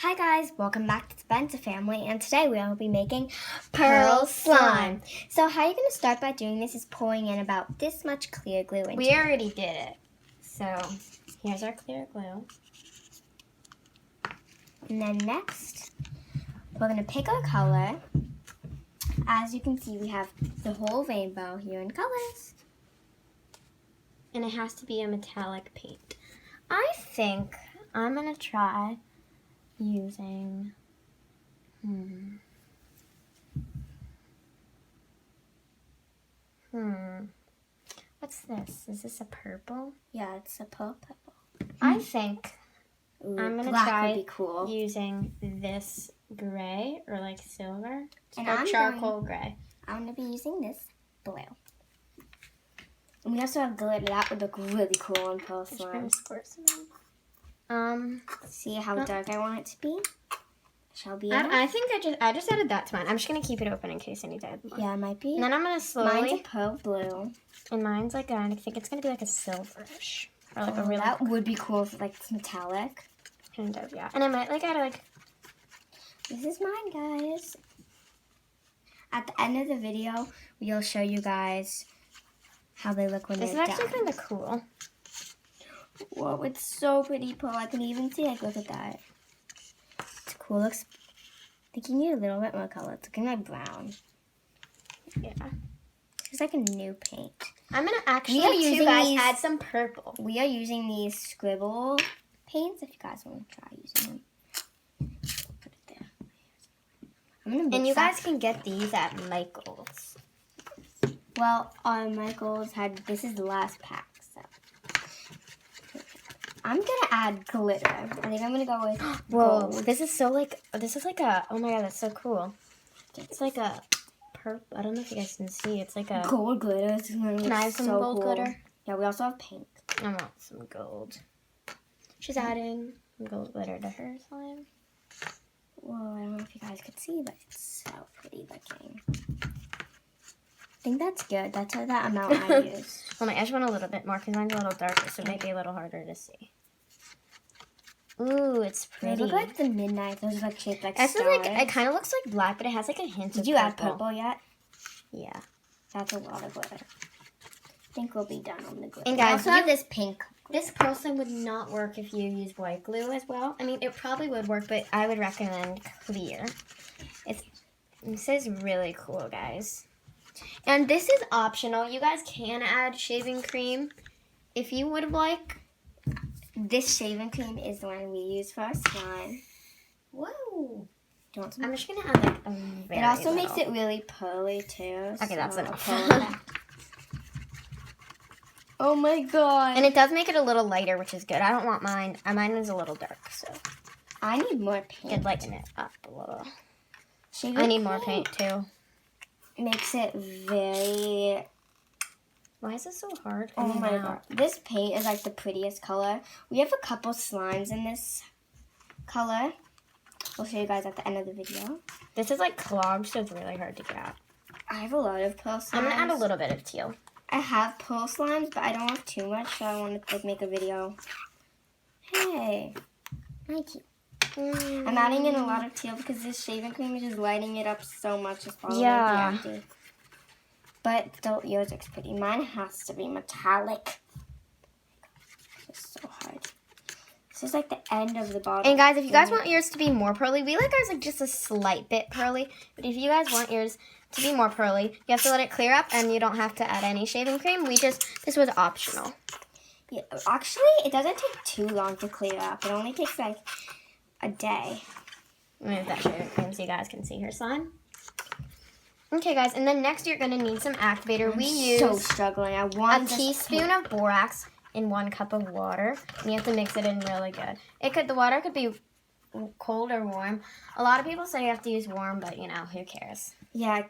Hi guys, welcome back to the Spencer family, and today we will be making pearl slime. So how you're going to start by doing this is pouring in about this much clear glue into We already did it. So here's our clear glue. And then next, we're going to pick our color. As you can see, we have the whole rainbow here in colors. And it has to be a metallic paint. I think I'm going to try using what's this? Is this a purple? Yeah, it's a purple. I think I'm going to try would be cool. using this gray or like silver And or charcoal gray. I'm going to be using this blue. And we also have glitter. That would look really cool on pearl slime. See how dark I want it to be? Shall be enough? I think I just added that to mine. I'm just gonna keep it open in case I need to add more. Yeah, it might be. And then I'm gonna slowly. Mine's a pearl blue. And mine's like I think it's gonna be like a silverish or like a really. That would be cool if like it's metallic. Kind of, yeah. And I might like add like. This is mine, guys. At the end of the video, we'll show you guys how they look when they're done. This is actually kind of cool. Whoa, it's so pretty, pearl. I can even see, like, look at that. It's cool. Looks. I think you need a little bit more color. It's looking like brown. Yeah. It's like a new paint. I'm gonna actually add some purple. We are using these scribble paints. If you guys want to try using them, put it there. And you guys can get these at Michael's. Well, Michael's had. This is the last pack, so. I'm gonna add glitter. I think I'm gonna go with Whoa, gold. this is like a, oh my god, that's so cool. It's like a purple, I don't know if you guys can see, it's like a gold glitter. Can I have some gold glitter? Yeah, we also have pink. I want some gold. She's adding some gold glitter to her slime. Whoa, I don't know if you guys could see, but it's so pretty looking. I think that's good. That's that amount I used. Well, I just want a little bit more because mine's a little darker, so it might be a little harder to see. Ooh, it's pretty. They look like the midnight. Those are like shaped like stars. It kind of looks like black, but it has like a hint of purple. Did you add purple yet? Yeah. That's a lot of glitter. I think we'll be done on the glitter. And guys, we also have this pink. This pearl slime would not work if you use white glue as well. I mean, it probably would work, but I would recommend clear. This is really cool, guys. And this is optional. You guys can add shaving cream if you would like. This shaving cream is the one we use for our slime. Whoa. Do you want some? I'm just going to add like a very It also little. makes it really pearly too. Okay, that's enough. Oh my god. And it does make it a little lighter, which is good. I don't want mine. Mine is a little dark, so. I need more paint. Could lighten it up a little. Shaving I need more paint too. Makes it very... Why is this so hard? Oh my god. This paint is like the prettiest color. We have a couple slimes in this color. We'll show you guys at the end of the video. This is like clogged, so it's really hard to get out. I have a lot of pearl slimes. I'm going to add a little bit of teal. I have pearl slimes, but I don't have too much, so I want to like make a video. Hey. Thank you. I'm adding in a lot of teal because this shaving cream is just lighting it up so much. It's probably empty. But still, yours looks pretty. Mine has to be metallic. It's so hard. This is like the end of the bottle. And guys, if you guys want yours to be more pearly, we like ours like just a slight bit pearly. But if you guys want yours to be more pearly, you have to let it clear up and you don't have to add any shaving cream. This was optional. Yeah, actually, it doesn't take too long to clear up. It only takes like a day. Move that shaving cream so you guys can see her slime. Okay, guys, and then next you're going to need some activator. We use so struggling. I want a teaspoon of borax in 1 cup of water, and you have to mix it in really good. The water could be cold or warm. A lot of people say you have to use warm, but you know, who cares? Yeah,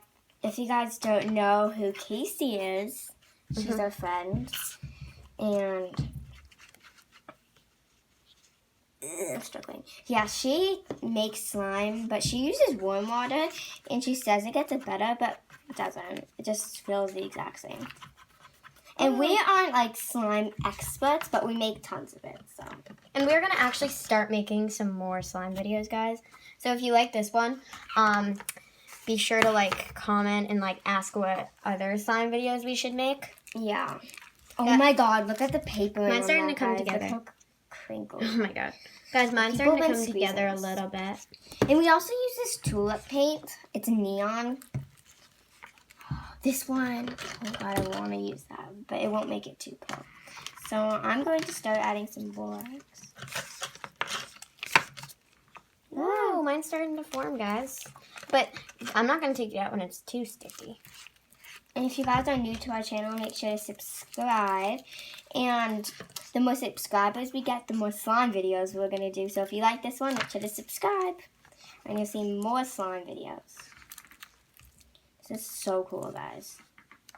if you guys don't know who Casey is, she's our friend, and I'm struggling. Yeah, she makes slime, but she uses warm water, and she says it gets it better, but it doesn't. It just feels the exact same. And we aren't like slime experts, but we make tons of it. So. And we're gonna actually start making some more slime videos, guys. So if you like this one, be sure to like, comment, and like ask what other slime videos we should make. Yeah. Oh my God! Look at the paper. Mine's starting to come together. Look how crinkled. Oh my God, guys, mine's starting to come together a little bit. And we also use this tulip paint. It's neon. This one. Oh God, I want to use that, but it won't make it too pale. So I'm going to start adding some borax. Whoa, mine's starting to form, guys. But I'm not going to take it out when it's too sticky. And if you guys are new to our channel, make sure to subscribe. And the more subscribers we get, the more slime videos we're going to do. So if you like this one, make sure to subscribe. And you'll see more slime videos. This is so cool, guys.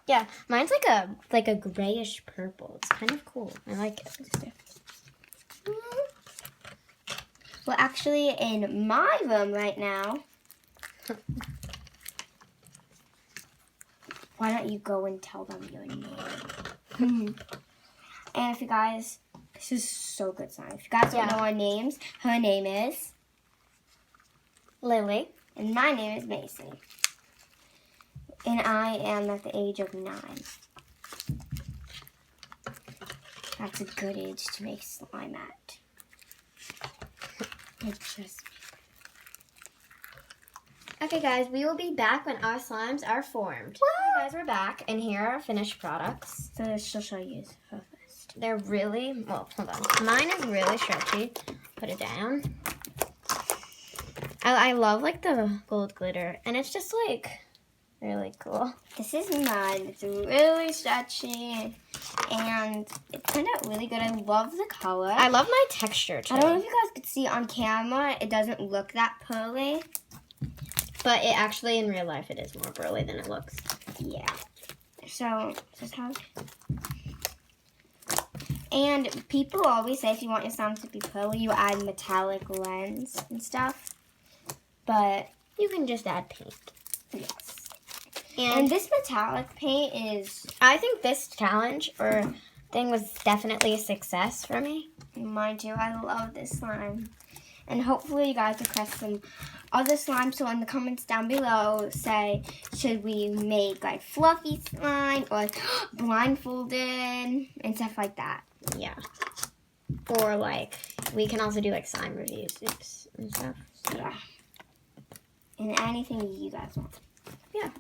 Yeah, mine's like a grayish purple. It's kind of cool. I like it. We're actually in my room right now. Why don't you go and tell them your name? And if you guys, this is so good slime. If you guys don't know our names, her name is Lily. And my name is Mason. And I am at the age of 9. That's a good age to make slime at. Okay, guys, we will be back when our slimes are formed. Woo! Guys, we're back, and here are our finished products. So she'll show you her first. They're really, well, hold on. Mine is really stretchy. Put it down. I love, like, the gold glitter, and it's just, like, really cool. This is mine. It's really stretchy, and it turned out really good. I love the color. I love my texture, too. I don't know if you guys could see on camera. It doesn't look that pearly. But it actually, in real life, it is more pearly than it looks. Yeah. So, this is how... And people always say if you want your slime to be pearly, you add metallic lens and stuff. But you can just add paint. Yes. And this metallic paint is... I think this challenge or thing was definitely a success for me. Mine too. I love this slime. And hopefully you guys request some other slime. So in the comments down below, say, should we make like fluffy slime or like blindfolded and stuff like that. Yeah. Or like, we can also do like slime reviews and stuff. Yeah. And anything you guys want. Yeah.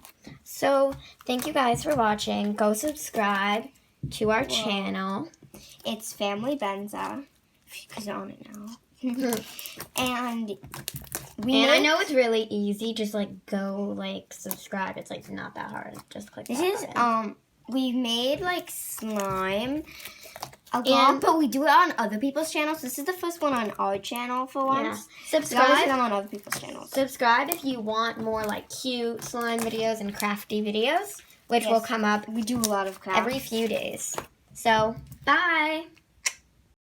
So, thank you guys for watching. Go subscribe to our channel. It's Family Benza. Because you're on it now. And I know it's really easy. Just like go like subscribe. It's like not that hard. Just click this that is button. We made like slime a lot, but we do it on other people's channels. This is the first one on our channel for once. Yeah. Subscribe them on other people's channels. Subscribe if you want more like cute slime videos and crafty videos, which will come up. We do a lot of crafts every few days. So, bye.